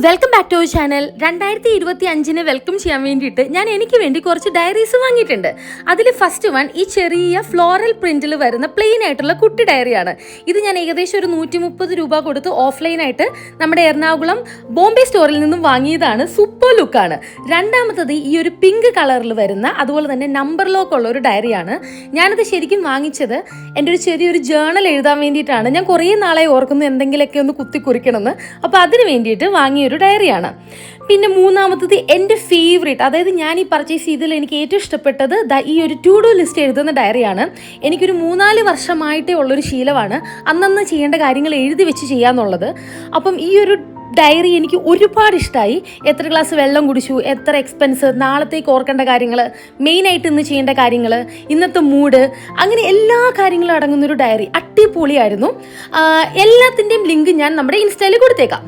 Welcome back to our channel. 2025 welcome ചെയ്യാൻ വേണ്ടിയിട്ട് ഞാൻ എനിക്ക് വേണ്ടി കുറച്ച് ഡയറീസ് വാങ്ങിയിട്ടുണ്ട്. അതിൽ ഫസ്റ്റ് വൺ ഈ ചെറിയ ഫ്ലോറൽ പ്രിന്റിൽ വരുന്ന പ്ലെയിൻ ആയിട്ടുള്ള കുട്ടി ഡയറിയാണ്. ഇത് ഞാൻ ഏകദേശം ഒരു 130 രൂപ കൊടുത്ത് ഓഫ്ലൈനായിട്ട് നമ്മുടെ എറണാകുളം ബോംബെ സ്റ്റോറിൽ നിന്നും വാങ്ങിയതാണ്. സൂപ്പർ ലുക്കാണ്. രണ്ടാമത്തത് ഈ ഒരു പിങ്ക് കളറിൽ വരുന്ന അതുപോലെ തന്നെ നമ്പർ ലോക്ക് ഉള്ള ഒരു ഡയറിയാണ്. ഞാനത് ശരിക്കും വാങ്ങിച്ചത് എൻ്റെ ഒരു ചെറിയൊരു ജേണൽ എഴുതാൻ വേണ്ടിയിട്ടാണ്. ഞാൻ കുറേ നാളെ ഓർക്കുന്നു എന്തെങ്കിലുമൊക്കെ ഒന്ന് കുത്തി കുറിക്കണമെന്ന്. അപ്പോൾ അതിന് വേണ്ടിയിട്ട് വാങ്ങിയൊരു ഡയറിയാണ്. പിന്നെ മൂന്നാമത്തത് എൻ്റെ ഫേവറേറ്റ്, അതായത് ഞാൻ ഈ പർച്ചേസ് ചെയ്തതിൽ എനിക്ക് ഏറ്റവും ഇഷ്ടപ്പെട്ടത് ഈ ഒരു ടു ഡു ലിസ്റ്റ് എഴുതുന്ന ഡയറിയാണ്. എനിക്കൊരു 3-4 വർഷമായിട്ടേ ഉള്ളൊരു ശീലമാണ് അന്നന്ന് ചെയ്യേണ്ട കാര്യങ്ങൾ എഴുതി വെച്ച് ചെയ്യാന്നുള്ളത്. അപ്പം ഈ ഒരു ഡയറി എനിക്ക് ഒരുപാട് ഇഷ്ടമായി. എത്ര ഗ്ലാസ് വെള്ളം കുടിച്ചു, എത്ര എക്സ്പെൻസ്, നാളത്തേക്ക് ഓർക്കേണ്ട കാര്യങ്ങൾ, മെയിനായിട്ട് ഇന്ന് ചെയ്യേണ്ട കാര്യങ്ങൾ, ഇന്നത്തെ മൂഡ്, അങ്ങനെ എല്ലാ കാര്യങ്ങളും അടങ്ങുന്നൊരു ഡയറി. അടിപൊളിയായിരുന്നു. എല്ലാത്തിൻ്റെയും ലിങ്ക് ഞാൻ നമ്മുടെ ഇൻസ്റ്റയിൽ കൊടുത്തേക്കാം.